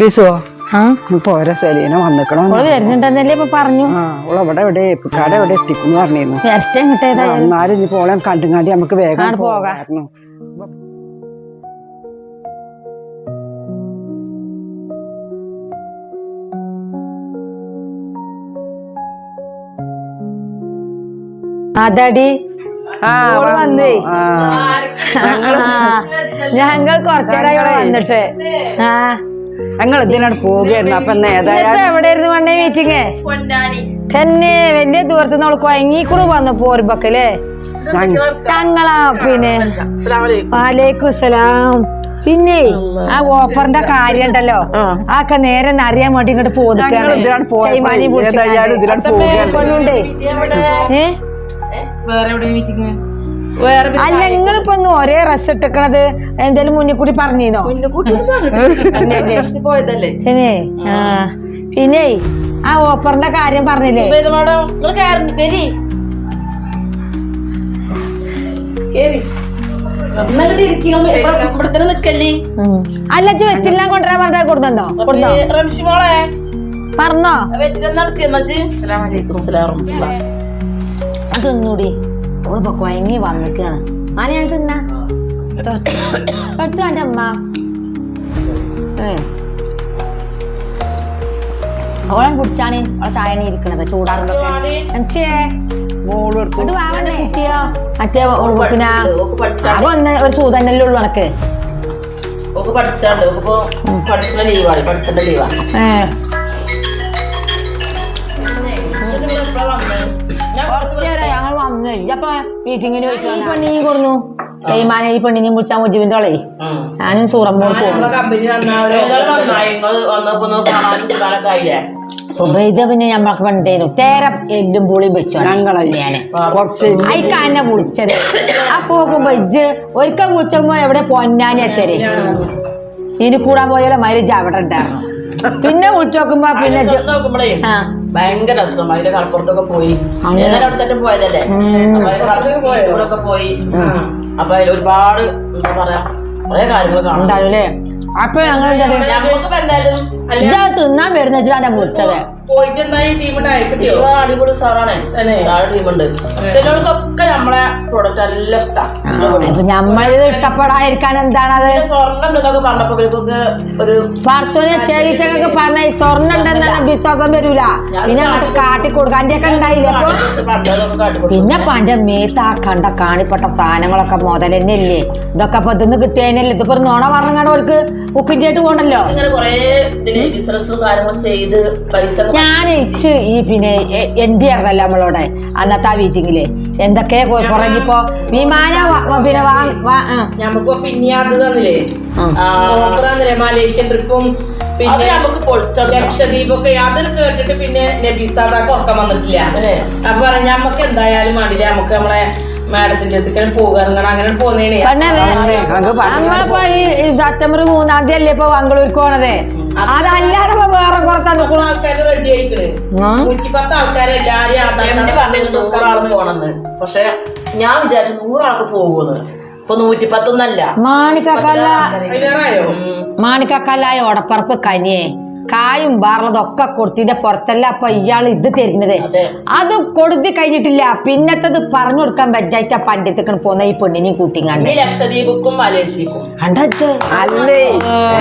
ബിസോ പോരാ സെലീന വന്നിക്കണോ വരുന്നുണ്ടെന്നല്ലേ ഇപ്പൊ പറഞ്ഞു. ഇവിടെ എവിടെ കട എവിടെ എത്തിക്കുന്നു പറഞ്ഞിരുന്നു. എന്നാലും ഇനി പോളെ കണ്ടുകാണ്ടി നമുക്ക് വേഗം പോകാമായിരുന്നു. അതടി വന്നേ ഞങ്ങൾ കൊറച്ചേരായി ഇവിടെ വന്നിട്ട് ഞങ്ങൾ ഇതിനാണ് പോവുകയായിരുന്നു. അപ്പൊ എവിടെയായിരുന്നു വണ്ടേ മീറ്റിംഗ്? തന്നെ വലിയ ദൂരത്ത് നമ്മൾ കൊയങ്ങിക്കൂടെ വന്നു പോരുമ്പക്കല്ലേ ഞങ്ങളാ. പിന്നെ വാലേക്കും സലാം. പിന്നെ ആ ഓഫറിന്റെ കാര്യം ഉണ്ടല്ലോ ആക്കെ നേരെ അറിയാൻ വേണ്ടി ഇങ്ങോട്ട് പോകുന്നുണ്ടേ. അല്ല നിങ്ങളിപ്പോ ഒന്ന് ഒരേ ഡ്രസ് ഇട്ടിക്കണത് എന്തേലും മുന്നിൽ കൂടി പറഞ്ഞോ? പിന്നെ ആ ഓഫറിന്റെ കാര്യം പറഞ്ഞില്ലേ? അല്ല വെച്ചില്ല കൊണ്ടുവരാൻ പറഞ്ഞാ കൊടുത്തോ? പറഞ്ഞോ? അതൊന്നൂടി ഓളിപ്പോ കൊയങ്ങി വന്നിക്കാണ്. ആ ഞാൻ തിന്നാ എടുത്തു എന്റെ അമ്മ. ഓളം കുടിച്ചാണ് ഓളെ ചായണി ഇരിക്കണത് ചൂടാറുണ്ടൊക്കെ. കുട്ടിയോ മറ്റേ പിന്നെ അപ്പൊ ഒന്ന് ഒരു സൂതന്നല്ലേ ഉള്ളു എനക്ക്. ഞങ്ങൾ വന്നില്ല അപ്പൊ മീറ്റിങ്ങിന് ഈ പെണ്ണി കൊടുന്നു ചെയ്മാനെ. ഈ പെണ്ണിനെ വിളിച്ചാൽ മുജീബിന്റെ ഓളേ ഞാനും സൂറമ്മോട് പോകുന്നു. സുബൈദ പിന്നെ ഞമ്മൾക്ക് വേണ്ടേനു തേര എല്ലും പുളിയും വെച്ചോ അയക്കാന്നെ വിളിച്ചത്. ആ പോകുമ്പോ ഇജ്ജ് ഒരിക്കൽ വിളിച്ചപ്പോ എവിടെ പൊന്നാനി എത്തരെ ഇനി കൂടാൻ പോയാലോ മരിജ് അവിടെ ഉണ്ടായിരുന്നു. പിന്നെ വിളിച്ചു നോക്കുമ്പോ പിന്നെ ഭയങ്കര രസം. അതിന്റെ കടപ്പുറത്തൊക്കെ പോയി തന്നെ പോയതല്ലേ പോയി. അപ്പൊ അതിൽ ഒരുപാട് എന്താ പറയാ കുറെ കാര്യങ്ങൾ ഉണ്ടാവില്ലേ. അപ്പൊ ഞങ്ങൾ തിന്നാൻ വരുന്ന വെച്ചിട്ടാണ് വിളിച്ചത്. പോയിട്ട് എന്തായാലും ടീമുണ്ടായി കിട്ടിയോ? അടിപൊളി സാറാണ്. ടീമുണ്ട്. ചിലർക്കൊക്കെ നമ്മളെ പ്രൊഡക്റ്റ് നല്ല ഇഷ്ടമാണ്. ഇപ്പൊ നമ്മളിത് ഇഷ്ടപ്പെടാതിരിക്കാൻ എന്താണത്? സ്വർണ്ണം ഉണ്ടെന്നൊക്കെ പറഞ്ഞപ്പോ ഒരു പറച്ചോനെ ചേരിച്ചൊക്കെ പറഞ്ഞ സ്വർണ്ണം ഉണ്ടെന്ന് തന്നെ വിശ്വാസം വരൂല. പിന്നെ അങ്ങോട്ട് കാട്ടി കൊടുക്കാൻ്റെ ഒക്കെ ഉണ്ടായില്ല. അപ്പൊ പിന്നെ പന്റെ മേത്ത് ആ കണ്ട കാണിപ്പെട്ട സാധനങ്ങളൊക്കെ മുതൽ തന്നെ ഇല്ലേ? ഇതൊക്കെ അപ്പൊ ഇതിന്ന് കിട്ടിയതിനല്ലേ? ഇതിപ്പോ നോണ പറഞ്ഞാണ്ട് ഓൾക്ക് ബുക്കിന്റെ ആയിട്ട് പോകണ്ടല്ലോ. ഞാൻ ഇച്ച് ഈ പിന്നെ എൻഡി ആണല്ലോ നമ്മളോടെ അന്നത്തെ ആ മീറ്റിങ്ങില് എന്തൊക്കെ കുറഞ്ഞിപ്പോ വിമാനം പിന്നെ നമുക്ക് പിന്നെ അത് തന്നില്ലേ മലേഷ്യൻ ട്രിപ്പും പിന്നെ ലക്ഷദ്വീപൊക്കെ അതിൽ കേട്ടിട്ട് പിന്നെ നബീസ്ഥാക്ക് ഉറക്കം വന്നിട്ടില്ല. അപ്പൊ പറഞ്ഞ നമ്മക്ക് എന്തായാലും വേണ്ടില്ല നമുക്ക് നമ്മളെ മാഡത്തിന്റെ അടുത്തേക്ക് പോകാറുണ്ട്. അങ്ങനെ പോന്നേനെ നമ്മളിപ്പോ ഈ സെപ്റ്റംബർ 3-ാം തീയതി അല്ലേ ഇപ്പൊ മംഗളൂർക്ക് പോണത്. അതല്ലാതെ വേറെ പുറത്താ ആൾക്കാര് റെഡി ആയിക്കണ്. 110 ആൾക്കാരെ എല്ലാരും പോണെന്ന്. പക്ഷെ ഞാൻ വിചാരിച്ചു 100 ആൾക്ക് പോകുന്നു. ഇപ്പൊ 110 മാണിക്കല്ലായ ഓടപ്പറപ്പ് കനിയെ കായും ബാറുള്ളതൊക്കെ കൊടുത്തിന്റെ പുറത്തല്ല അപ്പൊ ഇയാള് ഇത് തരുന്നത്. അത് കൊടുത്തി കഴിഞ്ഞിട്ടില്ല. പിന്നത്തത് പറഞ്ഞു കൊടുക്കാൻ വെച്ചായിട്ടാ പണ്ടിത്തക്കണ് പോന്ന ഈ പെണ്ണിനെയും കൂട്ടിങ്ങാണ്ട് ലക്ഷദ്വീപും മലേഷ്യക്കും അല്ലേ.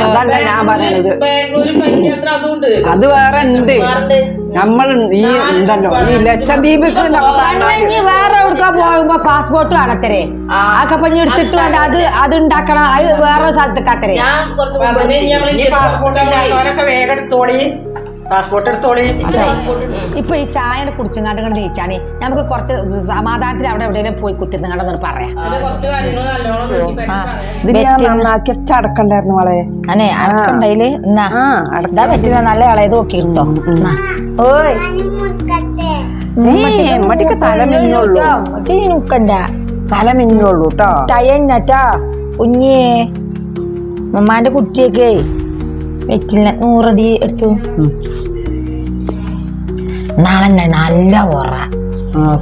അതല്ല ഞാൻ പറയണത്. അത് വേറെ ഉണ്ട്. നമ്മൾ ഈ ഉണ്ടല്ലോ ഈ ലക്ഷദ്വീപിക്ക് വേറെ എവിടുക്കാ പോകുമ്പോ പാസ്പോർട്ട് കാണത്തരേ അതൊക്കെ പഞ്ഞി എടുത്തിട്ട് വേണ്ട അത് ഉണ്ടാക്കണം. അത് വേറെ സ്ഥലത്തേക്കാത്തരേ. ഇപ്പൊ ഈ ചായ കുടിച്ചങ്ങാണ്ട് കണ്ട് ജയിച്ചാണ് നമുക്ക് കുറച്ച് സമാധാനത്തിൽ അവിടെ എവിടെയെങ്കിലും പോയി കുത്തിരുന്നങ്ങാണ്ടെന്ന് പറയാം. അടക്കണ്ടായിരുന്നു വളെ അനെ അടക്കണ്ടയില് എന്നാ അടക്കാൻ പറ്റുന്ന നല്ല ഇളയത് നോക്കി എടുത്തോ. ഓയ് തലമിന്നുള്ളൂ കേട്ടോ. ടയന്നറ്റാ കുഞ്ഞേ ഉമ്മാന്റെ കുട്ടിയൊക്കെ വെറ്റില്ല 100 അടി എടുത്തു. നാളെ നല്ല ഉറ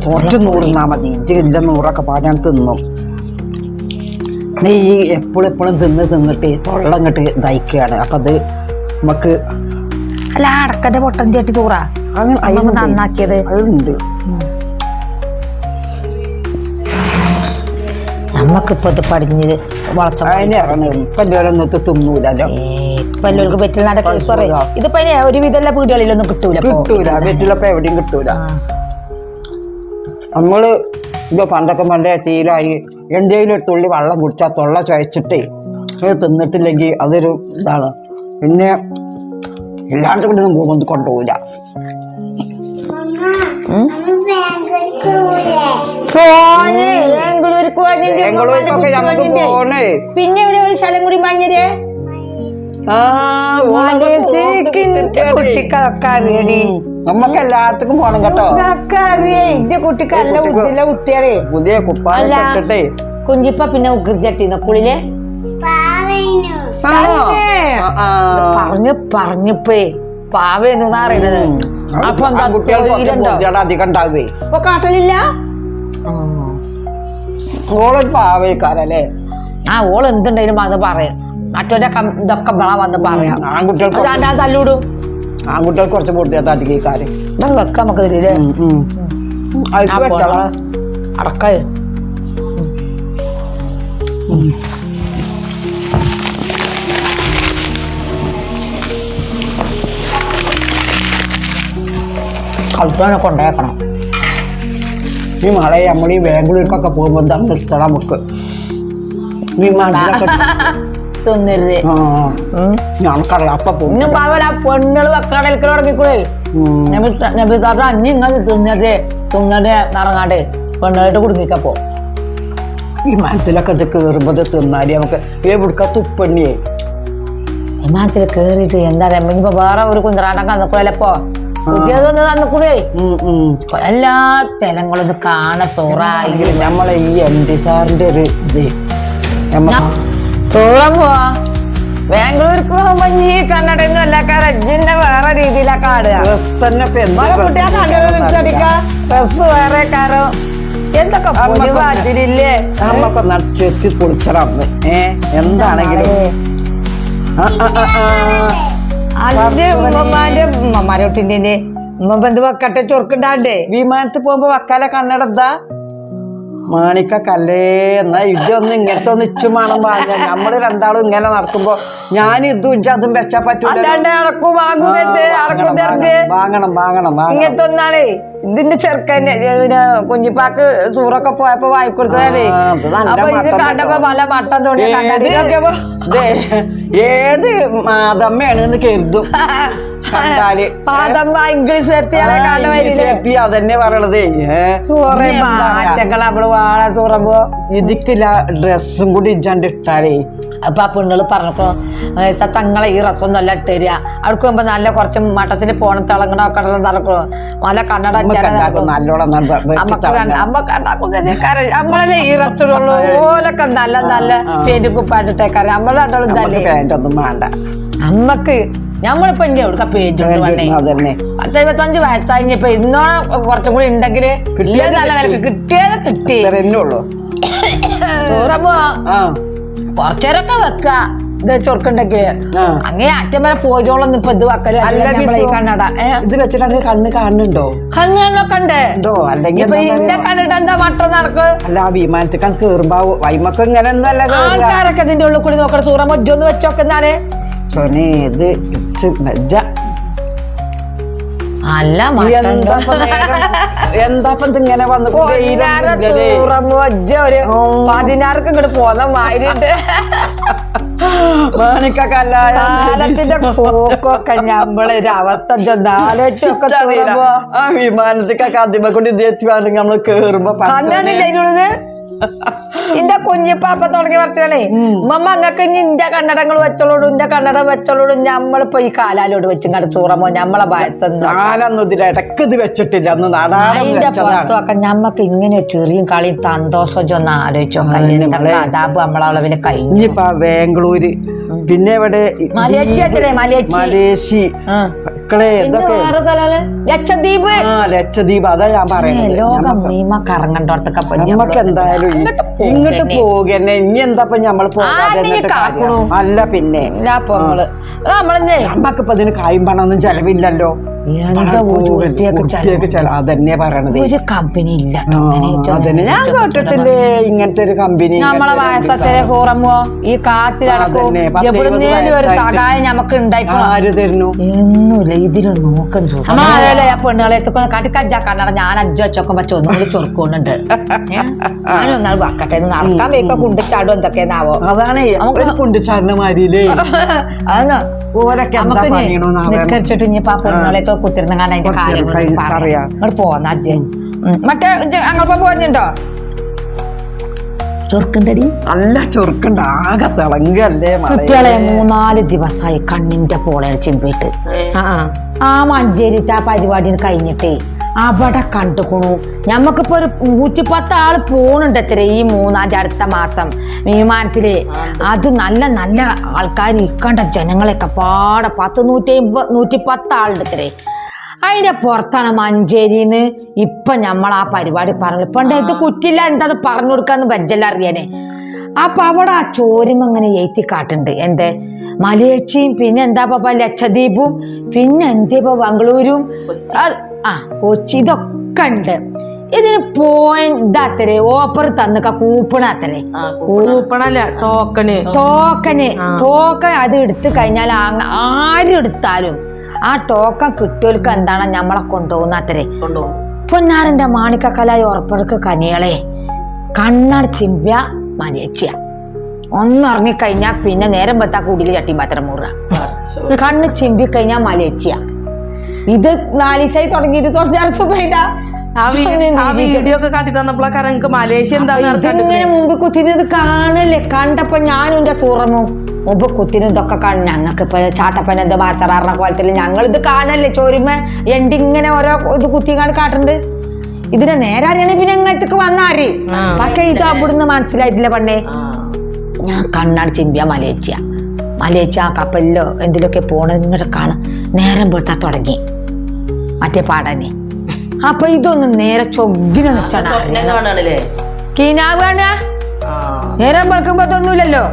കുറച്ച് 100 മതി. 100 പാടാൻ തിന്നു. നീ എപ്പോഴും തിന്നിട്ട് തൊള്ളങ്ങട്ട് ദഹിക്കുകയാണ്. അപ്പൊ അത് നമുക്ക് അല്ല അടക്കന്റെ പൊട്ടൻ ചേട്ടി ചോറാ അങ്ങനെ അമ്മ നന്നാക്കിയത് അതുണ്ട്. നമ്മക്കിപ്പോ ഇത് പടിഞ്ഞത് വളച്ച ഇപ്പൊ എല്ലാവരൊന്നും തിന്നൂലല്ലോ. ഇപ്പൊ എല്ലാവർക്കും പറ്റില്ല കേസ് പറയാം. ഇതിപ്പോ ഒരു വിധമുള്ള വീടുകളിലൊന്നും കിട്ടൂല. വീട്ടിലപ്പോ എവിടെയും കിട്ടൂല. നമ്മള് ഇത് പണ്ടേ ശീലമായി എന്തെങ്കിലും ഒരു തുള്ളി വെള്ളം കുടിച്ചാൽ തൊള്ള ചുവച്ചിട്ടേ തിന്നിട്ടില്ലെങ്കിൽ അതൊരു ഇതാണ്. പിന്നെ എല്ലാണ്ട് കൂടെ ഒന്നും പോകുമ്പോൾ കൊണ്ടുപോകില്ല. പിന്നെ ഇവിടെ ഒരു സ്ഥലം കൂടി വാങ്ങിയേ കുട്ടിക്കൊക്കെ അറിയണേ. നമ്മക്ക് എല്ലായിടത്തും പോണം കേട്ടോ. അറിയേ ഇന്റെ കുട്ടിക്ക് നല്ല ബുദ്ധിയുള്ള കുട്ടികളെ. പുതിയ കുപ്പായിട്ടേ കുഞ്ചിപ്പ പിന്നെ ഉഗ്രജട്ടിന്ന് കുളിലെ പറഞ്ഞപ്പേ പാവയെന്നാ അറിയണത്. അപ്പൊ കുട്ടികൾ അധികം ഉണ്ടാകുവേ. ഇപ്പൊ കാട്ടലില്ല. ഓളൊരു പാവക്കാരല്ലേ. ഓള് എന്തുണ്ടെങ്കിലും വന്ന് പറയാം. മറ്റൊരു ഇതൊക്കെ വന്ന് പറയാം. ആൺകുട്ടികൾക്ക് തല്ലൂടും. ആൺകുട്ടികൾക്ക് കുറച്ച് പൊട്ടിയാത്ത അധികക്കാര് വെക്കാം നമുക്ക് തരില്ലേ. അടക്ക കളിക്കാനൊക്കെ കൊണ്ടേക്കണം. ഈ മഴ നമ്മൾ ഈ ബാംഗ്ലൂർക്കൊക്കെ പോകുമ്പോ എന്താണ് ഇഷ്ടം നമുക്ക്. തിന്നരുത്. ഞങ്ങൾക്കറിയാം അപ്പൊ പോകും. പെണ്ണുകള് വെക്കാടൽക്കൽ തുടങ്ങിക്കൂടെ. നബിതാത്ത അഞ്ഞ് ഇങ്ങനെ തിന്നരുത് നിറങ്ങാണ്ട് പെണ്ണുകളായിട്ട് കുടുങ്ങിക്കപ്പോ. ഈ മനസ്സിലൊക്കെ ഇത് കേറുമ്പോ തിന്നാല് നമുക്ക് എവിടുക്ക തുപ്പണ്ണിയേ. മനസ്സിൽ കേറിയിട്ട് എന്താ പറയാ. ഇനിയിപ്പോ വേറെ ഒരു കുന്തറാട്ടം കന്നക്കൂടല്ലോ. പുതിയതൊന്ന് തന്നക്കൂടേ. എല്ലാ സ്ഥലങ്ങളൊന്ന് കാണ ചോറായി. നമ്മളെ ഈ MD സാറിന്റെ ഒരു ഇത് ചോളം പോവാ. ബാംഗ്ലൂർക്ക് പോകുമ്പോ ഈ കന്നടയൊന്നും അല്ല റജ്ജിന്റെ വേറെ രീതിയിലൊക്കെ ആടുക. ഡ്രസ് വേറെ കാരോ എന്തൊക്കെ അതിരില്ലേ. നമ്മക്കൊ ചെത്തി പൊളിച്ചണം. എന്താണെങ്കിലും അതിന്റെ ഉമ്മമാന്റെ ഉമ്മമാരൊട്ടിന്റെ ഉമ്മ എന്ത് വെക്കട്ടെ ചൊറുക്കുണ്ടാണ്ടേ. വിമാനത്തിൽ പോകുമ്പോ വക്കാല കണ്ണട എന്താ മാണിക്കല്ലേ എന്നാ ഇതൊന്നും ഇങ്ങനത്തെ ഒന്ന് ഇച്ചുമാണം വാങ്ങ. നമ്മള് രണ്ടാളും ഇങ്ങനെ നടക്കുമ്പോ ഞാൻ ഇതും ഇതും വെച്ചാ പറ്റൂല. വാങ്ങണം ഇങ്ങനത്തെ ഒന്നാളേ ഇതിന്റെ ചെറുക്കന്നെ കുഞ്ഞിപ്പാക്ക് സൂറൊക്കെ പോയപ്പോ വായിക്കൊടുത്തതാണേ. അപ്പൊ ഇത് കണ്ടപ്പോ പല മട്ടം തോന്നിയ കണ്ടപ്പോ ഏത് മാതമ്മയാണ് കരുതും. ഇംഗ്ലീഷ് അതന്നെ പറയണതേ. കൊറേ മാറ്റങ്ങൾ നമ്മള് വാഴ തുറമ്പോ ഇതിക്കില്ല ഡ്രസ്സും കൂടി ഇജാണ്ട് ഇട്ടാലേ. അപ്പൊ ആ പെണ്ണുകള് പറഞ്ഞപ്പോ തങ്ങളെ ഈ ഡ്രസ്സൊന്നും അല്ല ഇട്ടുതരിക. അവിടെ പോകുമ്പോ നല്ല കുറച്ച് മട്ടത്തിന് പോണം തിളങ്ങണോ കടലും നടക്കണോ നല്ല കണ്ണട നല്ലോണം നമ്മളല്ലേ ഈ ഡ്രസ്സിടുള്ളൂ. ഓലൊക്കെ നല്ല നല്ല പേര് കുപ്പായിട്ടേക്കാറ്. നമ്മളെ രണ്ടാളും തന്നെ പാൻറ്റൊന്നും വേണ്ട അമ്മക്ക്. ഞമ്മളിപ്പോ എന്റെ എവിടെ പേജ് 10-25 വയസ്സായിപ്പോ ഇന്നോണം കുറച്ചും കൂടി ഉണ്ടെങ്കില് നല്ല നിലക്ക് കിട്ടിയത് കിട്ടി. ചോറമ്മോ കൊറച്ചേരൊക്കെ വെക്ക ഇത് ചൊറുക്കുണ്ടെങ്കിൽ അങ്ങനെ അറ്റം വരെ പോയോളൊന്നും ഇപ്പൊ ഇത് വെക്കല് കണ്ണട. ഇത് വെച്ചിട്ടാണെങ്കിൽ കണ്ണ് കാണുന്നുണ്ടോ? കണ്ണൊക്കെ ഉണ്ട്. അല്ലെങ്കിൽ ഇന്റെ കണ്ടിട്ട് എന്താ മട്ടം നടക്ക്. അല്ല വിമാനത്തിൽ കണക്ക് കേറുമ്പോ വൈമക്ക് ഇങ്ങനെ ആൾക്കാരൊക്കെ ഇതിന്റെ ഉള്ളിൽ കൂടി നോക്കണ സൂറ മൊജ്ജൊന്ന് വെച്ചോക്കെന്നാലേ ഇത് അല്ല എന്താപ്പം ഇങ്ങനെ വന്നു 16 ഇങ്ങോട്ട് പോന്ന മാരിട്ട് കാലത്തിന്റെ പോക്കൊക്കെ ഞമ്മളൊരു അവസ്ഥ ആലോചിച്ചൊക്കെ വിമാനത്തിക്കൊക്കെ ആദ്യമേ കൊണ്ട് ഇതെത്തി നമ്മള് കേറുമ്പോ കണ്ടില്ലേ ഇന്റെ കുഞ്ഞിപ്പാപ്പ തുടങ്ങിയ വർഷങ്ങളെ ഉമ്മ അങ്ങക്ക് ഇനി ഇന്റെ കണ്ണടങ്ങൾ വെച്ചോളൂടും ഇന്റെ കണ്ണട വെച്ചോളൂടും. ഞമ്മളിപ്പോ ഈ കാലാലോട് വെച്ചും കണ്ട് ചൂറമോ ഞമ്മളെ ഭയത്തൊന്നും ഇതിടക്ക് ഇത് വെച്ചിട്ടില്ല. അതിന്റെ പുറത്തൊക്കെ ഞമ്മക്ക് ഇങ്ങനെ ചെറിയ കളിയും സന്തോഷം ഒന്ന് ആലോചിച്ചോക്കെ അതാപ് നമ്മളെ അളവില് കഴിഞ്ഞിപ്പോ ബാംഗ്ലൂര് പിന്നെ ഇവിടെ മലേഷ്യ മലേഷ്യ മക്കളെ എന്തൊക്കെ വേറെ സ്ഥലല്ലേ ലക്ഷദ്വീപ് ആ ലക്ഷദ്വീപ് അതാ ഞാൻ പറയുന്നത് ലോകം മുഴുവൻ കറങ്ങണ്ടോടത്തൊക്കെ നമുക്ക് എന്തായാലും ഇങ്ങോട്ട് പോകുന്നെ ഇനി എന്താ ഞമ്മള് പോകാതെ എന്നിട്ട് കാര്യം? അല്ല പിന്നെ നമ്മളെന്നേ നമ്മക്കിപ്പോ ഇതിന് കായും പണമൊന്നും ചെലവില്ലല്ലോ എന്താ അതന്നെ പറയണത് ഒരു കമ്പനി ഇല്ല അതന്നെ ഞാൻ കേട്ടിട്ടില്ലേ ഇങ്ങനത്തെ ഒരു കമ്പനി നമ്മളെ വയസ്സത്തിലെ കൂറമ്പോ ഈ കാത്തിലടക്കും എവിടുന്നേലും ഒരു സഹായം നമുക്ക് ഉണ്ടായിക്കോ ആര് തരുന്നു ഒന്നുമില്ല ഇതിലും നോക്കം നമ്മളെ പെണ്ണുകളെത്തൊക്കെ കടിക്കജ്ജാ കണ്ണട ഞാൻ 5 വെച്ചൊക്കെ പറ്റും ഒന്നും കൂടി ചൊറുക്കൊണ്ടുണ്ട് ഞാനൊന്നാൾ വെക്കട്ടെ നടക്കാൻ വേക്ക കുണ്ടിച്ചാടും എന്തൊക്കെയാവോ അതാണ് കുണ്ടിച്ചാടിനമാരില്ലേ അതെന്നാ ഓരൊക്കെ നിക്കരിച്ചിട്ട് ഇനിയിപ്പോ ആ പെണ്ണുകളെയൊക്കെ കുത്തിരുന്നങ്ങാണ്ട് അതിന്റെ കാര്യങ്ങൾ ഇങ്ങോട്ട് പോന്ന അജ്ജ മറ്റേ ഞങ്ങളിപ്പോ പോഞ്ഞുണ്ടോ ചൊറുക്കുണ്ടടി നല്ല ചൊറുക്കുണ്ട് ആകെ തിളങ്ങല്ലേ കുട്ടികളെ 3-4 ദിവസമായി കണ്ണിന്റെ പോളയാണ് ചിമ്പിട്ട് ആ മഞ്ചേരിത്തെ ആ പരിപാടി കഴിഞ്ഞിട്ടേ അവിടെ കണ്ടുകൊണു ഞമ്മക്കിപ്പോ ഒരു 110 ആള് പോണുണ്ട് എത്ര ഈ 3-ാം തീയതി അടുത്ത മാസം വിമാനത്തില് അത് നല്ല നല്ല ആൾക്കാർ ഇക്കണ്ട ജനങ്ങളെയൊക്കെ പാടെ 110 ആളുണ്ട് എത്രേ അതിന്റെ പുറത്താണ് മഞ്ചേരിന്ന് ഇപ്പൊ നമ്മൾ ആ പരിപാടി പറഞ്ഞു പണ്ട് ഇത് കുറ്റില്ല എന്താ പറഞ്ഞു കൊടുക്കാന്ന് വെജല്ല അറിയാനേ അപ്പൊ അവിടെ ആ ചോരും അങ്ങനെ എഴുത്തി കാട്ടുണ്ട് എന്തേ മലേഷ്യയും പിന്നെ എന്താ ലക്ഷദ്വീപും പിന്നെ എന്താ ബംഗളൂരും കൊച്ചി ഇതൊക്കെ ഉണ്ട് ഇതിന് ഇതാത്തരേ ഓഫർ തന്നക്ക കൂപ്പണാത്തരേ കൂപ്പണല്ല ടോക്കൺ അത് എടുത്തു കഴിഞ്ഞാൽ ആരും എടുത്താലും ആ ടോക്കൺ കിട്ടിയവർക്ക് എന്താണ് നമ്മളെ കൊണ്ടുപോകുന്നത്രേ പൊന്നാരന്റെ മാണിക്കക്കലായി ഉറപ്പുറക്ക് കനികളെ കണ്ണട ചിമ്പ്യ മലേഷ്യ ഒന്നിറങ്ങിക്കഴിഞ്ഞാ പിന്നെ നേരം വെത്താ കൂടിയിൽ ചട്ടിമ്പാത്രം മൂറുക കണ്ണ് ചിമ്പി കഴിഞ്ഞാ മലേഷ്യ ഇത് 4 ദിവസമായി തുടങ്ങിയിട്ട് വീഡിയോ ഒക്കെ കാട്ടി തന്നപ്പോഴൊക്കെ എനിക്ക് മലേഷ്യ ഇങ്ങനെ മുമ്പ് കുത്തിയത് കാണല്ലേ കണ്ടപ്പോ ഞാനും എന്റെ സൂറമും മുമ്പ് കുത്തിനും ഇതൊക്കെ കാണും ഞങ്ങൾക്ക് ഇപ്പൊ ചാത്തപ്പൻ എന്താ മാച്ചറാറിന കോലത്തില് ഞങ്ങൾ ഇത് കാണല്ലേ ചോരുമ്പോ ഇങ്ങനെ ഓരോ ഇത് കുത്തിങ്ങാണ്ട് കാട്ടുണ്ട് ഇതിനെ നേരെ അറിയണേ പിന്നെ ഇങ്ങനത്തേക്ക് വന്നാരി പക്ഷെ ഇത് അവിടുന്ന് മനസ്സിലായിട്ടില്ല പണ്ടേ ഞാൻ കണ്ണാട് ചിമ്പിയ മലേഷ്യ കപ്പലിലോ എന്തിലൊക്കെ പോണത് ഇങ്ങോട്ട് കാണും നേരം വെളുത്താ തുടങ്ങി മറ്റേ പാടന്നെ അപ്പൊ ഇതൊന്നും നേരെ ചൊഗ്ഗിനെ കീനാവാണ് നേരം വെളുക്കുമ്പോ അതൊന്നുമില്ലല്ലോ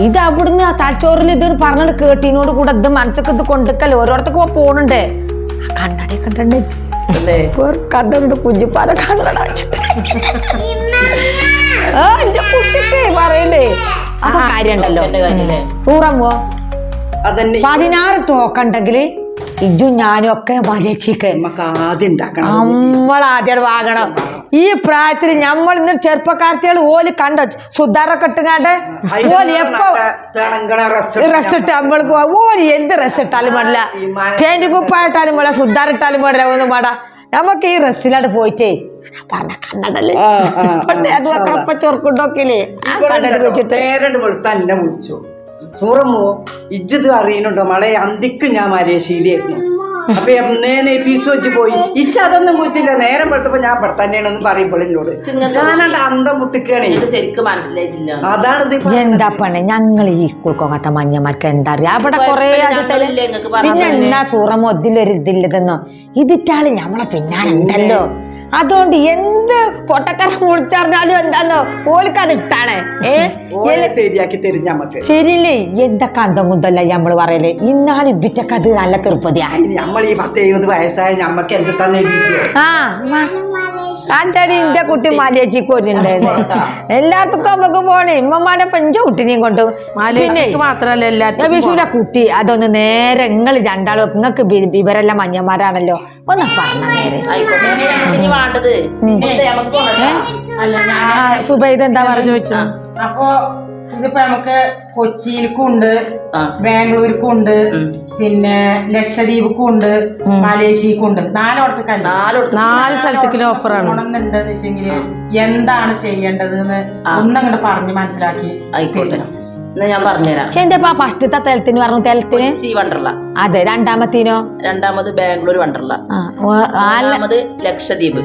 ഇത് അവിടുന്ന് ആ തലച്ചോറിൽ ഇത് പറഞ്ഞിട്ട് കേട്ടീനോട് കൂടെ ഇത് മനസ്സൊക്കെ ഇത് കൊണ്ടിക്കല്ലോ ഓരോരുത്തൊക്കെ പോണുണ്ട് ആ കണ്ണട കണ്ടേ കണ്ടുണ്ട് കുഞ്ഞിപ്പാല കണ്ണട എന്റെ കുട്ടിക്ക് പറയണ്ടേ അപ്പൊ കാര്യം ഉണ്ടല്ലോ സൂറമ്മോ 16 ടോക്കൺ ഉണ്ടെങ്കില് ഇജും ഞാനും ഒക്കെ മലേഷ്യക്ക് നമ്മളാദ്യം വാങ്ങണം ഈ പ്രായത്തിൽ നമ്മൾ ഇന്ന് ചെറുപ്പക്കാർത്തികൾ ഓല് കണ്ടോ സുധാറൊക്കെ ഇട്ടുങ്ങാണ്ട് ഓല് എപ്പോ ഡ്രസ് ഇട്ട് നമ്മൾക്ക് ഓല് എന്ത് ഡ്രസ് ഇട്ടാലും പാടില്ല പാന്റ് കുപ്പായിട്ടാലും പാടില്ല സുധാറിട്ടാലും പാടില്ല ഒന്നും പാടാ നമുക്ക് ഈ ഡ്രസ്സിലാണ്ട് പോയിട്ടേ പറഞ്ഞ കണ്ണടല്ലേ അത് വെക്കണപ്പ ചൊറുക്കുണ്ടോക്കില്ലേ ആ കണ്ണട വെച്ചിട്ട് സൂറമ്മോ ഇജ്ജത് അറിയുന്നുണ്ടോ മളെ അന്തിക്ക് ഞാൻ മലേഷ്യയിലായിരുന്നു അപ്പൊ എന്നേനെ ഫീസ് വെച്ച് പോയി ഇച്ച അതൊന്നും കുത്തില്ല നേരം പെട്ടപ്പോ ഞാൻ ഇവിടെ തന്നെയാണെന്ന് പറയുമ്പോൾ എന്നോട് ഞാനണ്ട് അന്തം മുട്ടിക്കാണ് ശരിക്കും മനസ്സിലായിട്ടില്ല അതാണ് എന്താ പണേ ഞങ്ങൾ ഈ സ്കൂൾ പോകാത്ത മഞ്ഞമാർക്ക് എന്താ അറിയാ അവിടെ കൊറേ പിന്നെ എന്നാ സൂറമ്മോ ഇതിലൊരു ഇതില്ലതെന്നോ ഇതിട്ടാള് ഞമ്മളെ പിന്നാലുണ്ടല്ലോ അതുകൊണ്ട് എന്ത് പൊട്ടക്കറ മുളിച്ചറിഞ്ഞാലും എന്താന്നോ ഓൽക്കത് ഇട്ടാണ് ശരിയാക്കി തരും ഞമ്മക്ക് ശരിയല്ലേ എന്തൊക്കെ അന്തം കുന്തല്ല നമ്മള് പറയല് ഇന്നാലും ഇവിറ്റൊക്കെ അത് നല്ല തീർപ്പതിയാ നമ്മൾ ഈ 10-70 വയസ്സായ ഞമ്മക്ക് എന്തിട്ടാന്ന് ആന്റണി എന്റെ കുട്ടി മലേഷ്യക്ക് വരുന്നുണ്ടായിരുന്നു എല്ലായിടത്തും നമുക്ക് പോണേ ഇമ്മമാടെ പെഞ്ച കുട്ടിനെയും കൊണ്ട് പിന്നെ മാത്രല്ല വിഷുവിലെ കുട്ടി അതൊന്ന് നേരെ നിങ്ങൾ രണ്ടാളും നിങ്ങൾക്ക് ഇവരെല്ലാം മഞ്ഞന്മാരാണല്ലോ ഒന്ന് പറഞ്ഞ നേരെ സുബൈദ് എന്താ പറഞ്ഞു ചോദിച്ചു അപ്പൊ ഇതിപ്പോ നമുക്ക് കൊച്ചിയിലേക്കും ഉണ്ട് ബാംഗ്ലൂർക്കും ഉണ്ട് പിന്നെ ലക്ഷദ്വീപ്ക്കും ഉണ്ട് മലേഷ്യക്കും ഉണ്ട് 4 സ്ഥലത്തേക്ക് സ്ഥലത്തേക്ക് ഓഫറാണ് ഉണ്ടെന്ന് വെച്ചെങ്കില് എന്താണ് ചെയ്യേണ്ടത് എന്ന് ഒന്നങ്ങോട്ട് പറഞ്ഞ് മനസ്സിലാക്കി ആയിക്കോട്ടെ, എന്നാ ഞാൻ പറഞ്ഞുതരാം. പക്ഷെ എന്താ ഫസ്റ്റത്തെ തലത്തിന് പറഞ്ഞു തലത്തിന് കൊച്ചി വണ്ടർല, അതെ. രണ്ടാമത്തേനോ? രണ്ടാമത് ബാംഗ്ലൂർ വണ്ടർല, മൂന്നാമത് ലക്ഷദ്വീപ്,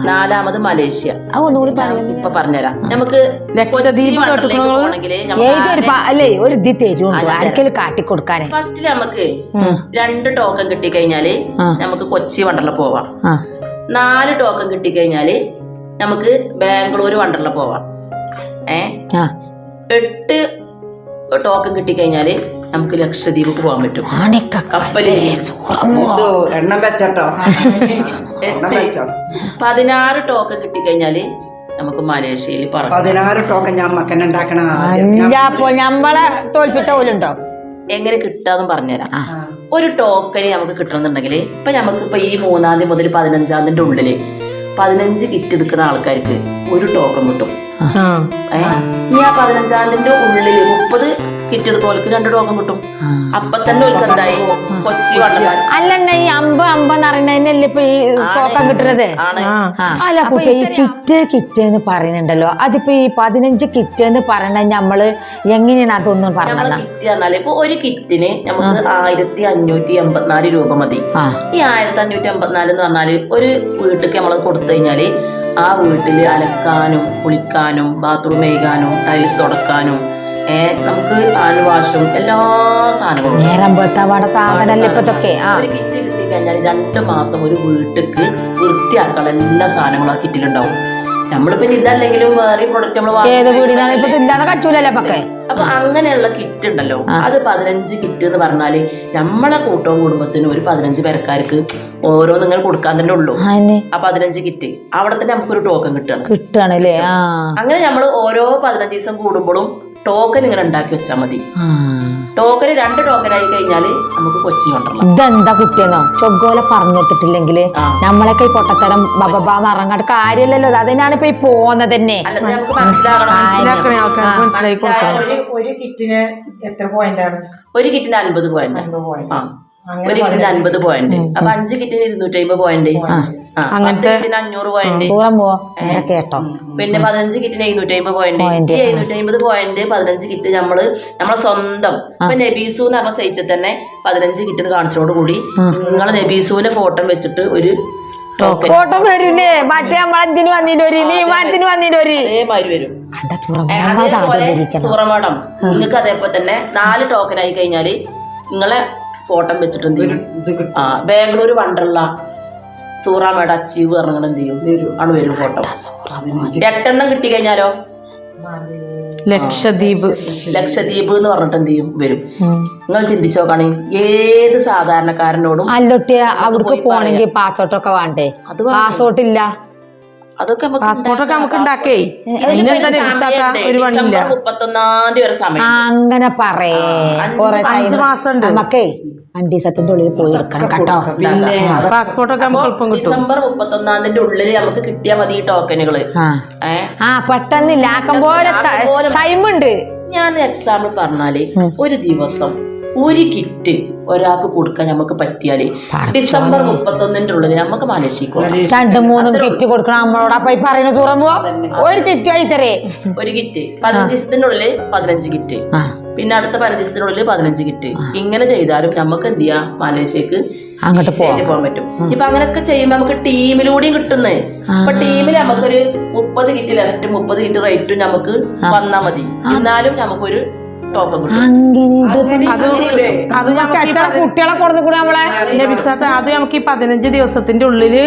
നാലാമത് മലേഷ്യ. ഒന്നുകൂടി പറയാം. ഇപ്പൊ പറഞ്ഞുതരാം. നമുക്ക് ലക്ഷദ്വീപ് അല്ലേ ഒരു ഇത് തരുന്നുണ്ടോ ആർക്കെങ്കിലും കാട്ടിക്കൊടുക്കാനേ? ഫസ്റ്റില് നമുക്ക് 2 ടോക്കൺ കിട്ടിക്കഴിഞ്ഞാല് നമുക്ക് കൊച്ചി വണ്ടർല പോവാം. 4 ടോക്കൺ കിട്ടിക്കഴിഞ്ഞാല് നമുക്ക് ബാംഗ്ലൂർ വണ്ടർല പോവാം. 8 ടോക്കൺ കിട്ടിക്കഴിഞ്ഞാല് നമുക്ക് ലക്ഷദ്വീപ് പോകാൻ പറ്റും. കപ്പല് എണ്ണം വെച്ചോ. 16 ടോക്കൺ കിട്ടിക്കഴിഞ്ഞാല് നമുക്ക് മലേഷ്യയിൽ 16 ടോക്കൺ ഞാൻ മക്കനെ ഉണ്ടാക്കണം. ഞമ്മളെ തോൽപ്പിച്ച പോലുണ്ടോ? എങ്ങനെ കിട്ടാന്ന് പറഞ്ഞുതരാം. ഒരു ടോക്കന് നമുക്ക് കിട്ടണമെന്നുണ്ടെങ്കിൽ ഇപ്പൊ നമുക്കിപ്പോ ഈ 3-ാം തീയതി മുതൽ 15-ാം തീയതിന്റെ ഉള്ളില് 15 കിറ്റ് എടുക്കുന്ന ആൾക്കാർക്ക് ഒരു ടോക്കൺ കിട്ടും. ഇനി ആ 15-ാം തീയതിന്റെ ഉള്ളില് 30 കിറ്റ് എടുക്കുന്നവർക്ക് 2 ടോക്കൺ കിട്ടും. അപ്പൊ തന്നെ ഒരു എന്തായി കൊച്ചി വണ്ടർല. അല്ലണ്ണ ഈ 50 അറിയുന്നതിനല്ലേ ഇപ്പൊ ഈ ടോക്കൺ കിട്ടുന്നത്? അല്ല കുട്ടി ഈ കിറ്റ് എന്ന് പറയുന്നുണ്ടല്ലോ, അതിപ്പോ ഈ 15 കിറ്റ് എന്ന് പറയണ നമ്മള് എങ്ങനെയാണ് അതൊന്നും പറഞ്ഞത്? കിറ്റ് പറഞ്ഞാല് ഇപ്പൊ ഒരു കിറ്റിന് നമുക്ക് 1584 രൂപ മതി. ഈ 1584 എന്ന് പറഞ്ഞാല് ഒരു വീട്ടിലേക്ക് നമ്മൾ കൊടുത്തു കഴിഞ്ഞാല് ആ വീട്ടില് അലക്കാനും കുളിക്കാനും ബാത്റൂം കഴുകാനും ടൈൽസ് തുടക്കാനും നമുക്ക് ഹാൻഡ് വാഷും എല്ലാ സാധനങ്ങളും ഒരു കിറ്റ് കിട്ടിക്കഴിഞ്ഞാൽ 2 മാസം ഒരു വീട്ടിക്ക് വൃത്തിയാക്കാനുള്ള എല്ലാ സാധനങ്ങളും ആ കിറ്റിലുണ്ടാവും. നമ്മളിപ്പോ ഇതല്ലെങ്കിലും വേറെ പ്രൊഡക്റ്റ് അപ്പൊ അങ്ങനെയുള്ള കിറ്റ് ഉണ്ടല്ലോ, അത് 15 കിറ്റ് എന്ന് പറഞ്ഞാല് നമ്മളെ കൂട്ടവും കുടുംബത്തിനും ഒരു 15 പേർക്കാർക്ക് ഓരോ നിങ്ങൾ കൊടുക്കാൻ തന്നെ ഉള്ളൂ. ആ 15 കിറ്റ് അവിടെ തന്നെ നമുക്കൊരു ടോക്കൺ കിട്ടുകയാണല്ലേ. അങ്ങനെ നമ്മൾ ഓരോ 15 ദിവസം കൂടുമ്പോഴും ടോക്കൺ ഇങ്ങനെ ഉണ്ടാക്കി വെച്ചാൽ മതി. ടോക്കന് 2 ടോക്കൺ ആയി കഴിഞ്ഞാല് നമുക്ക് കൊച്ചി വണ്ടർല. ഇതെന്താ കുട്ടിയെന്നോ ചൊഗ്ഗോല പറഞ്ഞിട്ടില്ലെങ്കിൽ നമ്മളൊക്കെ ഈ പൊട്ടത്തരം ബബാന്ന് ഇറങ്ങാണ്ട് കാര്യമല്ലല്ലോ. അതിനാണ് ഇപ്പൊ ഈ പോകുന്നത് തന്നെ. നമുക്ക് മനസ്സിലാക്കണം. ഒരു കിറ്റിന് എത്ര പോയിന്റ് ആണ്? ഒരു കിറ്റിന് 50 പോയിന്റ്. ഒരു കിറ്റിന് 50 പോയിന്റ്. അപ്പൊ 5 കിറ്റിന് 250 പോയിന്റ്. അങ്ങനത്തെ കിറ്റിന് 500 പോയിന്റ്. കേട്ടോ. പിന്നെ 15 കിറ്റിന് 750 പോയിന്റ്. ഈ 750 പോയിന്റ് 15 കിറ്റ് നമ്മളെ സ്വന്തം ഇപ്പൊ നബീസു എന്ന് പറഞ്ഞ സൈറ്റിൽ തന്നെ 15 കിറ്റിന് കാണിച്ചതോട് കൂടി നിങ്ങളെ നബീസുവിന്റെ ഫോട്ടോ വെച്ചിട്ട് ഒരു ഫോട്ടോ വരൂലേ? മറ്റേ നമ്മളെന്തിനു വന്നില്ലൊരു നീമാനത്തിന് വന്നില്ലൊരു അതേമാതിരി വരും. അതേപോലെ സൂറ മാഡം നിങ്ങൾക്ക് അതേപോലെ തന്നെ 4 ടോക്കൺ ആയി കഴിഞ്ഞാല് നിങ്ങളെ ഫോട്ടോ വെച്ചിട്ട് എന്ത് ചെയ്യും? ബാംഗ്ലൂർ വണ്ടർല സൂറ മേഡം അച്ചീവ് പറഞ്ഞാൽ എന്ത് ചെയ്യും? ആണ് വരും ഫോട്ടോ. 8 എണ്ണം കിട്ടി കഴിഞ്ഞാലോ ലക്ഷദ്വീപ് എന്ന് പറഞ്ഞിട്ട് എന്ത് ചെയ്യും? വരും. നിങ്ങൾ ചിന്തിച്ചു നോക്കാണ്, ഏത് സാധാരണക്കാരനോടും അല്ലൊട്ടിയ അവിടേക്ക് പോണെങ്കിൽ പാസ്പോർട്ടൊക്കെ വേണ്ടേ? അത് പാസ്പോർട്ട് ഇല്ല. അതൊക്കെ പാസ്പോർട്ടൊക്കെ നമുക്ക് ഉണ്ടാക്കേ. 31-ാം തീയതി വരെ സമയം. അങ്ങനെ പറയേ 5 മാസം ഉണ്ട് നമുക്കേ. 2 ദിവസത്തിന്റെ ഉള്ളിൽ പോയി എടുക്കണം കേട്ടോ. പാസ്പോർട്ടൊക്കെ ഡിസംബർ 31-ാം തീയതിന്റെ ഉള്ളിൽ നമുക്ക് കിട്ടിയാൽ മതി ഈ ടോക്കനുകള്. പെട്ടെന്നില്ല ആക്കം പോലെ ടൈമുണ്ട്. ഞാൻ എക്സാമ്പിൾ പറഞ്ഞാല് ഒരു ദിവസം ഒരു കിറ്റ് ഒരാൾക്ക് കൊടുക്കാൻ നമുക്ക് പറ്റിയാല് ഡിസംബർ 31-ന്റെ ഉള്ളിൽ നമുക്ക് മലേഷ്യക്ക് 2-3 കിറ്റ് കൊടുക്കണം നമ്മളോട്. അപ്പൊ ഈ പറയുന്ന സൂറമ്പോ ഒരു കിറ്റ് ആയിത്തരേ. ഒരു കിറ്റ് 15 ദിവസത്തിന്റെ ഉള്ളിൽ 15 കിറ്റ്, പിന്നെ അടുത്ത 15 ദിവസത്തിനുള്ളിൽ 15 കിറ്റ്. ഇങ്ങനെ ചെയ്താലും നമുക്ക് എന്ത് ചെയ്യാം? മലേഷ്യക്ക് അങ്ങോട്ട് പോകാൻ പറ്റും. ഇപ്പൊ അങ്ങനെയൊക്കെ ചെയ്യുമ്പോ നമുക്ക് ടീമിലൂടെയും കിട്ടുന്നേ. ഇപ്പൊ ടീമിൽ നമുക്കൊരു 30 കിറ്റ് ലെഫ്റ്റ് 30 കിറ്റ് റൈറ്റും നമുക്ക് വന്നാ മതി. എന്നാലും നമുക്കൊരു കുട്ടികളെ കൊടുത്തു കൂടെ നമ്മളെ അത് നമുക്ക് ഈ 15 ദിവസത്തിന്റെ ഉള്ളില്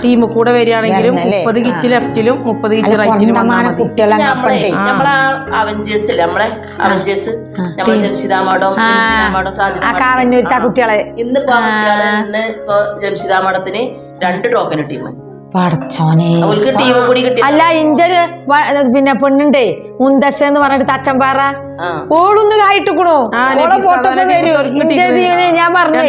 ടീം കൂടെ വരികയാണെങ്കിലും 30 കിറ്റ് ലെഫ്റ്റിലും 30 കിറ്റ് റൈറ്റിലും കുട്ടികളെ നമ്മളെ അവഞ്ചേഴ്സ് നമ്മളെ ജംഷിദ മാഡം കുട്ടികളെ ഇന്നിപ്പോ ജംഷിദ മാഡത്തിന് 2 ടോക്കൺ കിട്ടിയിരുന്നു. പടച്ചോനെ. അല്ല ഇന്റൊരു പിന്നെ പെണ്ണുണ്ടേ മുന്തശ്ശ എന്ന് പറഞ്ഞിട്ട് തച്ചമ്പാറ ഓളൊന്ന് കായിട്ടിക്കണു. ഓളെ ഫോട്ടോ വരും. ഇന്ത്യ ദീവന് ഞാൻ പറഞ്ഞേ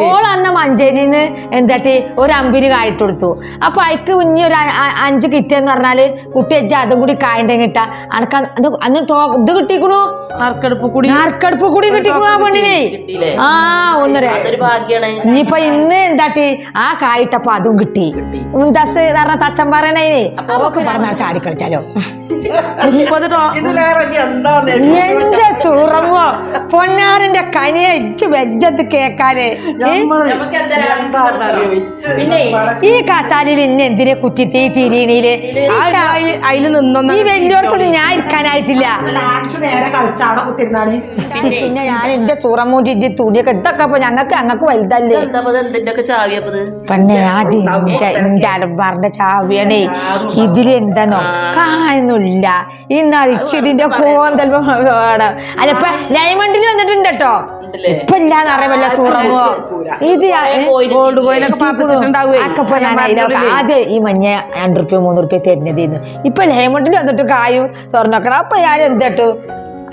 ഓൾ അന്ന് മഞ്ചേരിന്ന് എന്താട്ടി ഒരു 5 കായിട്ട് കൊടുത്തു. അപ്പൊ അയക്ക് കുഞ്ഞി ഒരു 5 കിറ്റ് എന്ന് പറഞ്ഞാല് കുട്ടി വെച്ചാൽ അതും കൂടി കായന്റെ കിട്ട അനക്ക് അന്ന് ഇത് കിട്ടിക്കണു. നറുക്കെടുപ്പ് കൂടി കിട്ടിക്കണു ആ പെണ്ണിനെ. ഒന്നര ഇനിയിപ്പൊ ഇന്ന് എന്താട്ടി ആ കായിട്ടപ്പോ അതും കിട്ടി. മുന്തശ്ശ ബസ് കാരണം തച്ചൻ പറയണേ ഒക്കെ പറഞ്ഞാൽ ചാടിക്കളിച്ചാലോ 30 എന്റെ ചുറങ്ങോ പൊന്നാറിന്റെ കനിയെ ഇച്ച് വെജ്ജത്ത് കേക്കാന് പിന്നെ ഈ കാച്ചാലിൽ ഇന്നെ എന്തിനെ കുത്തിത്തി തിരിയണീല് അതിൽ നിന്നൊന്നും ഈ വലിയോടത്തൊന്നും ഞാൻ ഇരിക്കാനായിട്ടില്ല. ഡാൻസ് നേരെ കളിച്ച അവിടെ കുത്തിരുന്നാണ്. പിന്നെ ഞാൻ എന്റെ ചുറമൂറ്റി തുണിയൊക്കെ ഇതൊക്കെ അപ്പൊ ഞങ്ങൾക്ക് വലുതല്ലേ എന്തിന്റെ ഒക്കെ ചാവിയപ്പത് പെണ്ണെ ആദ്യം എന്റെ അലമ്പാറിന്റെ ചാവിയാണേ. ഇതിലെന്താന്നോ കാണുന്നില്ല ഇന്നറിച്ചിതിന്റെ കോന്തൽ വേണം. അതിപ്പോ ഡയമണ്ടിൽ വന്നിട്ടുണ്ട് കേട്ടോ. ഇപ്പൊ ഇല്ലാന്ന് അറിയാമല്ല ചുറങ്ങോ ഇത് ഗോൾഡ് കോയിനൊക്കെ പാത്തിച്ചിട്ടുണ്ടാവുക. ആദ്യം ഈ മഞ്ഞ 2 റുപ്യ 3 റുപ്യ തരുന്നതിന്ന് ഇപ്പൊ ഡയമണ്ടിൽ വന്നിട്ട് കായും സ്വർണ്ണക്കണം. അപ്പൊ ഞാൻ എന്തോ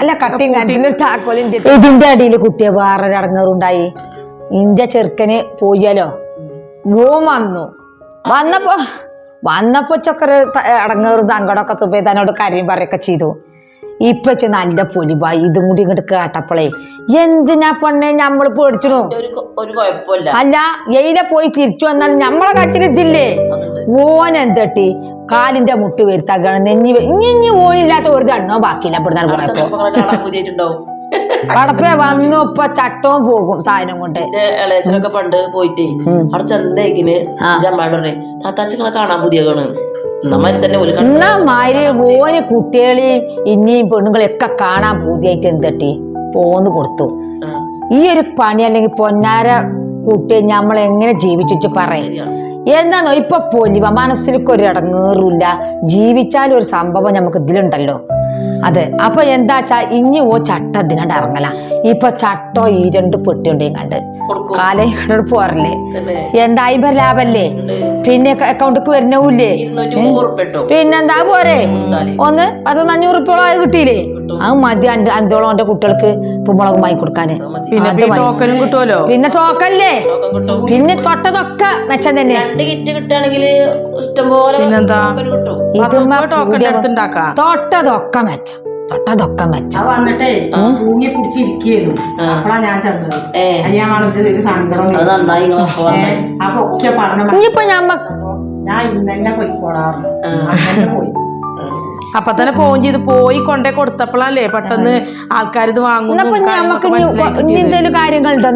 അല്ല കട്ടിയും കണ്ടിന് താക്കോലും ഇതിന്റെ അടിയിൽ കുട്ടിയെ വേറെ അടങ്ങാറുണ്ടായി. ഇന്റെ ചെറുക്കന് പോയാലോ വന്നപ്പോ ചൊക്കര് അടങ്ങേറും സങ്കടമൊക്കെ സുബേദാനോട് കാര്യം പറയൊക്കെ ചെയ്തു. ഇപ്പൊ നല്ല പൊലിബായി ഇതും കൂടി ഇങ്ങോട്ട് കേട്ടപ്പോളേ എന്തിനാ പെണ്ണെ ഞമ്മള് പേടിച്ചു. അല്ല എയിലെ പോയി തിരിച്ചു വന്നാലും ഞമ്മളെ കച്ചിരിത്തില്ലേ. ഓൻ എന്തട്ടി കാലിന്റെ മുട്ട് വരുത്താക്കാണ് ഇനി ഓനില്ലാത്ത ഒരു കണ്ണോ ബാക്കിയില്ല. പോയപ്പോ കടപ്പേ വന്നു ഇപ്പൊ ചട്ടവും പോകും സാധനം കൊണ്ട്. ഇളയച്ചനൊക്കെ പണ്ട് പോയിട്ടേ അവിടെ ചെന്നേക്കിന് ജമ്മാടേ താത്താച്ചങ്ങളെ കാണാൻ പുതിയതാണ് എന്നാ മാര് ഓന് കുട്ടികളെയും ഇനിയും പെണ്ണുങ്ങളെയൊക്കെ കാണാൻ പൂതിയായിട്ട് എന്തട്ടി പോന്ന് കൊടുത്തു. ഈ ഒരു പണി അല്ലെങ്കിൽ പൊന്നാര കുട്ടിയെ ഞമ്മളെങ്ങനെ ജീവിച്ചു പറയും. എന്താന്നോ ഇപ്പൊ പൊലിവ മനസ്സിലേക്ക് ഒരു ഇടങ്ങേറില്ല. ജീവിച്ചാലും ഒരു സംഭവം നമുക്ക് ഇതിലുണ്ടല്ലോ അത്. അപ്പൊ എന്താച്ചാ ഇനി ചട്ട ഇതിനണ്ട് ഇറങ്ങല. ഇപ്പൊ ചട്ടോ ഈ 2 പെട്ടി ഉണ്ടെങ്കിൽ കണ്ട് കാലേ കണ്ടോട് പോറല്ലേ. എന്താ 50 ലാഭല്ലേ. പിന്നെ അക്കൗണ്ടിക്ക് വരുന്നൂല്ലേ. പിന്നെന്താ പോരെ ഒന്ന് 100-500 റുപ്യോളം കിട്ടിയില്ലേ. അത് മതി 5ഓളം എന്റെ കുട്ടികൾക്ക് ഉപ്പുമുളകും വാങ്ങി കൊടുക്കാന്. ടോക്കനും കിട്ടുമല്ലോ. പിന്നെ ടോക്കല്ലേ പിന്നെ തൊട്ടതൊക്കെ മെച്ചം തന്നെ. തൊട്ടതൊക്കെ മെച്ചം വന്നിട്ടേ തൂങ്ങി പിടിച്ചിരിക്കുന്നു. അപ്പഴാ ഞാൻ ചെന്നത്. ഞാൻ പറഞ്ഞ ഒരു സങ്കടം. അപ്പൊ ഒക്കെ പറഞ്ഞ ഇനിയിപ്പോ ഞാൻ ഇന്നെ പോയിക്കോളാറുണ്ട്. അങ്ങനെ പോയി. അപ്പൊ തന്നെ ഫോൺ ചെയ്ത് പോയി കൊണ്ടേ കൊടുത്തപ്പോഴല്ലേ പെട്ടെന്ന് ആൾക്കാർ ഇത് വാങ്ങുന്നു. എന്തെങ്കിലും കാര്യങ്ങളുണ്ടോ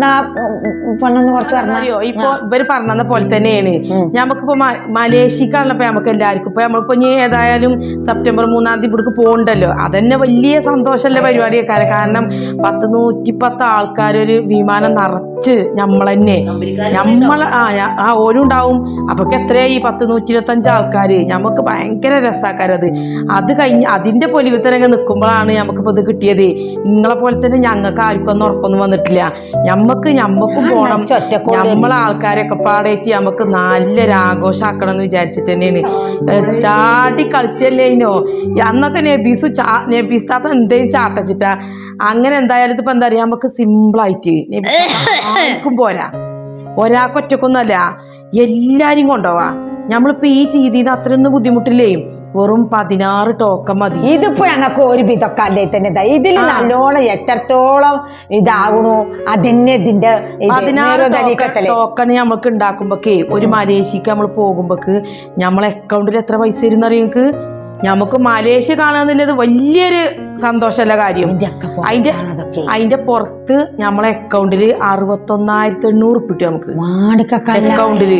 അറിയോ ഇപ്പൊ ഇവര് പറഞ്ഞ പോലെ തന്നെയാണ്. ഞമ്മക്കിപ്പോ മലേഷ്യക്കാണല്ലോ നമുക്ക് എല്ലാവർക്കും ഇപ്പൊ നമ്മളിപ്പോ ഇനി ഏതായാലും സെപ്റ്റംബർ 3-ാം തീയതി ഇവിടേക്ക് പോകണ്ടല്ലോ. അതന്നെ വലിയ സന്തോഷമുള്ള പരിപാടിയൊക്കെ. കാരണം 110 ആൾക്കാരൊരു വിമാനം നിറച്ച് നമ്മളെന്നെ ഓരും ഉണ്ടാവും. അപ്പൊ എത്രയായി 125 ആൾക്കാര്. ഞമ്മക്ക് ഭയങ്കര രസാക്കാരത്. അത് കഴിഞ്ഞ് അതിന്റെ പൊലിവിത്തരങ്ങ് നിൽക്കുമ്പോഴാണ് നമുക്കിപ്പോ ഇത് കിട്ടിയത്. നിങ്ങളെ പോലെ തന്നെ ഞങ്ങൾക്ക് ആർക്കും ഒന്നും ഉറക്കൊന്നും വന്നിട്ടില്ല. ഞമ്മക്കും പോണം. നമ്മളെ ആൾക്കാരൊക്കെ പാടേറ്റ് നമുക്ക് നല്ലൊരു ആഘോഷമാക്കണം എന്ന് വിചാരിച്ചിട്ട് തന്നെയാണ്. ചാടി കളിച്ചല്ലേ ഇനോ അന്നൊക്കെ നബീസ് താത്ത എന്തേലും ചാട്ടച്ചിട്ടാ. അങ്ങനെ എന്തായാലും ഇതിപ്പോ എന്താ പറയാ നമുക്ക് സിമ്പിളായിട്ട് ആർക്കും പോരാ. ഒരാൾക്കൊറ്റക്കൊന്നുമല്ല എല്ലാരും കൊണ്ടുപോവാ. നമ്മളിപ്പോ ഈ ചെയ്തിന് അത്രയൊന്നും ബുദ്ധിമുട്ടില്ലേ. വെറും 16 ടോക്കൺ മതി. ഇതിപ്പോ ഞങ്ങൾക്ക് ഒരു വിധമൊക്കെ അല്ലേ തന്നെ. ഇതിൽ നല്ലോണം എത്രത്തോളം ഇതാകണു അതിന്റെ 16 ടോക്കൺ നമ്മൾക്ക് ഉണ്ടാക്കുമ്പോഴേ ഒരു മലേഷ്യക്ക് നമ്മൾ പോകുമ്പോക്ക് നമ്മളെ അക്കൗണ്ടിൽ എത്ര പൈസ വരുന്ന അറിയാം. നമുക്ക് മലേഷ്യ കാണാന്നുള്ളത് വലിയൊരു സന്തോഷമല്ല കാര്യം. അതിന്റെ പുറത്ത് നമ്മളെ അക്കൗണ്ടില് 61,800 കിട്ടും. നമുക്ക് അക്കൗണ്ടില്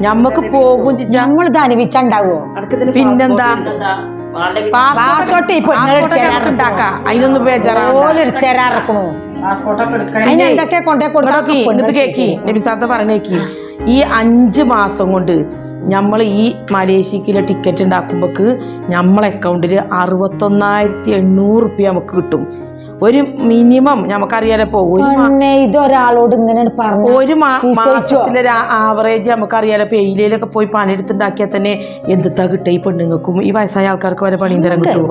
ഞമ്മക്ക് പോകും നമ്മളിത് അനുഭവിച്ചുണ്ടാവോ. പിന്നെന്താ ഉണ്ടാക്കാം. അതിനൊന്നും ബേജാറാക്കണു. കേക്കി നബിസാത്ത പറഞ്ഞേക്കി ഈ 5 മാസം കൊണ്ട് നമ്മൾ ഈ മലേഷ്യക്കുള്ള ടിക്കറ്റ് ഉണ്ടാക്കുമ്പോക്ക് നമ്മളെ അക്കൗണ്ടിൽ 61,800 റുപ്യ നമുക്ക് കിട്ടും. ഒരു മിനിമം നമുക്കറിയാലോ. ഇതൊരാളോട് ഇങ്ങനെ ഒരു മാസത്തിലെ ആവറേജ് നമുക്കറിയാലോ. പെയിലയിലൊക്കെ പോയി പണിയെടുത്തുണ്ടാക്കിയാൽ തന്നെ എന്താ കിട്ടുക ഈ പെണ്ണുങ്ങൾക്കും ഈ വയസ്സായ ആൾക്കാർക്ക് വരെ പണി തരാൻ കിട്ടും.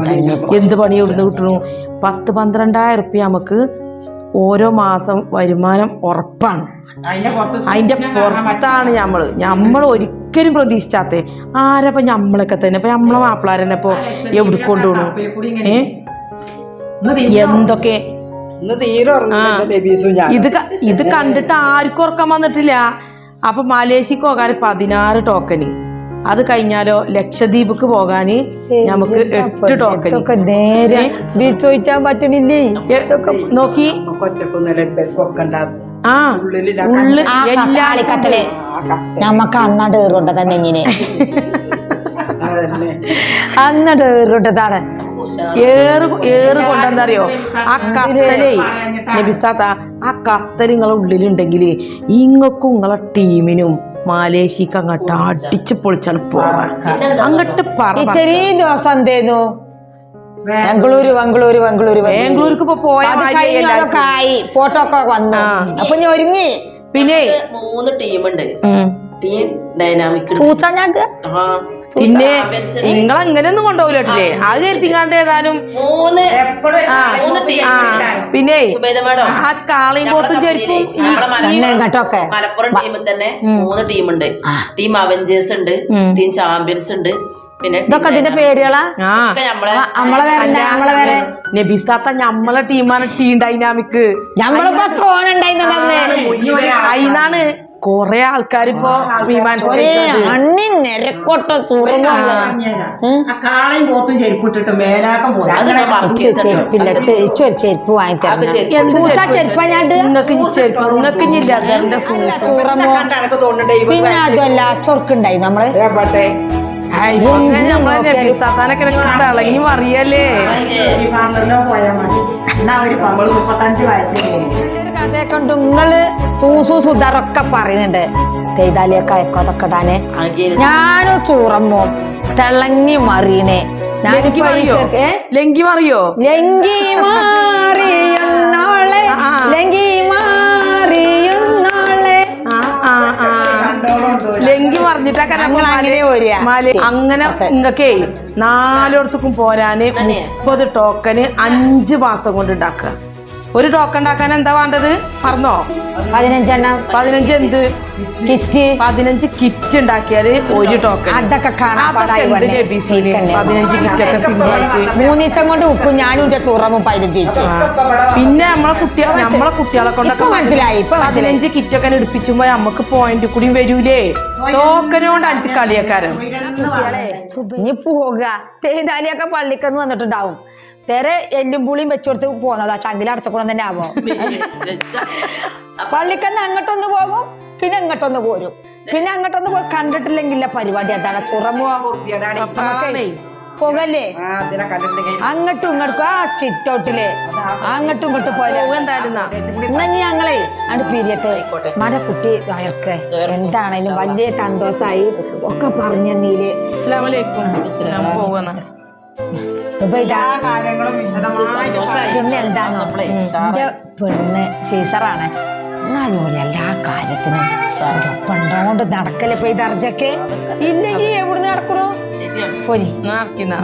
എന്ത് പണി എവിടുന്ന് കിട്ടണു? 10-12,000 റുപ്യ നമുക്ക് ഓരോ മാസം വരുമാനം ഉറപ്പാണ്. അതിന്റെ പുറത്താണ് നമ്മൾ ഒരിക്കലും പ്രതീക്ഷിച്ചാത്തേ. ആരപ്പ നമ്മളൊക്കെ തന്നെ ഇപ്പൊ നമ്മളെ മാപ്പിളാരന്നെ ഇപ്പൊ എവിടെ കൊണ്ടുപോകണു. എന്തൊക്കെ ഇത് കണ്ടിട്ട് ആർക്കും ഉറക്കം വന്നിട്ടില്ല. അപ്പൊ മലേഷ്യക്ക് പോകാൻ 16 ടോക്കന്. അത് കഴിഞ്ഞാലോ ലക്ഷദ്വീപ്ക്ക് പോകാന് നമുക്ക് 8 ടോക്കൻ. നേരെ ബീച്ച് ചോദിച്ചാൻ പറ്റണില്ലേ? നോക്കി ആ ഉള്ളു എല്ലാ നമ്മക്ക് അന്നാണ്ട് ഏറുകൊണ്ടതാ നെഞ്ഞിനെ, അന്നിട്ട് ഏറുകൊണ്ടതാണ്. ഏറ് കൊണ്ടെന്താ അറിയോ, ആ കത്തലേ നബിസ്താത്ത, ആ കത്തൽ നിങ്ങളെ ഉള്ളിലുണ്ടെങ്കില് ഇങ്ങക്കും നിങ്ങളെ ടീമിനും മലേഷ്യക്ക് അങ്ങോട്ട് അടിച്ച് പൊളിച്ചാണ് പോകാൻ. അങ്ങോട്ട് ഇത്രയും ദിവസം എന്തേന്നു ബാംഗ്ലൂർക്ക് ഇപ്പൊ പോയാൽ ഫോട്ടോ ഒക്കെ വന്നു. അപ്പൊ ഞാൻ ഒരുങ്ങി. പിന്നെ 3 ടീമുണ്ട്. ടീം ഡൈനാമിക് പിന്നെ നിങ്ങൾ അങ്ങനെയൊന്നും കൊണ്ടുപോകില്ലേ, അത് കരുത്തിങ്ങാണ്ട് ഏതാനും പിന്നെ ആ കാളയും പോത്തും ചെരുപ്പും. മലപ്പുറം ടീമിൽ തന്നെ 3 ടീമുണ്ട്. ടീം അവഞ്ചേഴ്സ് ഉണ്ട്, ടീം ചാമ്പ്യൻസ് ഉണ്ട്. പിന്നെ ഇതൊക്കെ അതിന്റെ പേരുകളാ. നബിസ്താത്ത ഞമ്മളെ ടീമാണ് ടീം ഡൈനാമിക്. അതിനാണ് കൊറേ ആൾക്കാർ ഇപ്പൊ കാളയും പോത്തും ചെരുപ്പിട്ടിട്ട് മേലാക്കം ചെരുപ്പില്ല, ചെരുപ്പ് പിന്നെ അതുമല്ല ചൊറുക്കുണ്ടായി നമ്മള് തിളങ്ങി മറിയല്ലേ. കഥയൊക്കെ ഉണ്ട്. നിങ്ങള് സൂസു സുധാറൊക്കെ പറയുന്നുണ്ട് തെയ്താലിയൊക്കെ അയക്കോ അതൊക്കെ ഇടാന്. ഞാനും ചൂറമ്മോ തിളങ്ങി മറീനെ. ലങ്കി മറിയോ? ലങ്കി മാറിയുന്നോളെ, ലങ്കി മാറിയുന്നോളെ. ലങ്കി മറിഞ്ഞിട്ടൊക്കെ അങ്ങനെ ഇങ്ങക്കേ 4 പോരാന് 30 ടോക്കന് 5 മാസം കൊണ്ട് ഉണ്ടാക്കുക. ഒരു ടോക്കൺ ഉണ്ടാക്കാൻ എന്താ വേണ്ടത് മറന്നോ? 15 എണ്ണം. 15 എന്ത് കിറ്റ്? 15 kit ഉണ്ടാക്കിയാല് 1 token. അതൊക്കെ 15 കിറ്റൊക്കെ സിമ്പിൾ ആയിട്ട് 3 ദിവസം കൊണ്ട് ഉപ്പും ഞാനും ചൂറമും 15 കിറ്റ്. പിന്നെ നമ്മളെ കുട്ടികളെ കൊണ്ടൊക്കെ മനസ്സിലായി. 15 കിറ്റൊക്കെ എടുപ്പിച്ചുമ്പോ നമുക്ക് പോയിന്റ് കൂടി വരൂലേ. ടോക്കന് കൊണ്ട് 5 കളിയക്കാരൻ ഇനി പോക. തേതാലിയൊക്കെ പള്ളിക്കന്ന് വന്നിട്ടുണ്ടാവും. തെരെ എല്ലും പുളിയും വെച്ചുകൊടുത്ത് പോന്നതാ. ചങ്കിൽ അടച്ചക്കൂടെ തന്നെ ആവോ. പള്ളിക്കന്ന് അങ്ങോട്ടൊന്ന് പോകും, പിന്നെ അങ്ങോട്ടൊന്ന് പോരും. പിന്നെ അങ്ങോട്ടൊന്ന് പോയി കണ്ടിട്ടില്ലെങ്കില്ല പരിപാടി അതാണ്. ചുറമോ പോകല്ലേ അങ്ങോട്ടും ഇങ്ങോട്ടും ആ ചിറ്റൗട്ടില് അങ്ങോട്ടും ഇങ്ങോട്ടും പോലെ എന്നാ ഞങ്ങളെ അത് പിരിയട്ടെ. മരക്കുട്ടി വയർക്ക് എന്താണേലും വലിയ സന്തോഷായി ഒക്കെ പറഞ്ഞീല്. പിന്നെ എന്താണോ എന്റെ പെണ്ണ് സീസറാണ്. എന്നാലും എല്ലാ കാര്യത്തിനും ഒപ്പുണ്ടോണ്ട് നടക്കല്ലേ. ഇപ്പൊ ഈ ദർജക്ക് ഇല്ലെങ്കിൽ എവിടുന്ന് നടക്കണോ? പോരി നടക്കുന്ന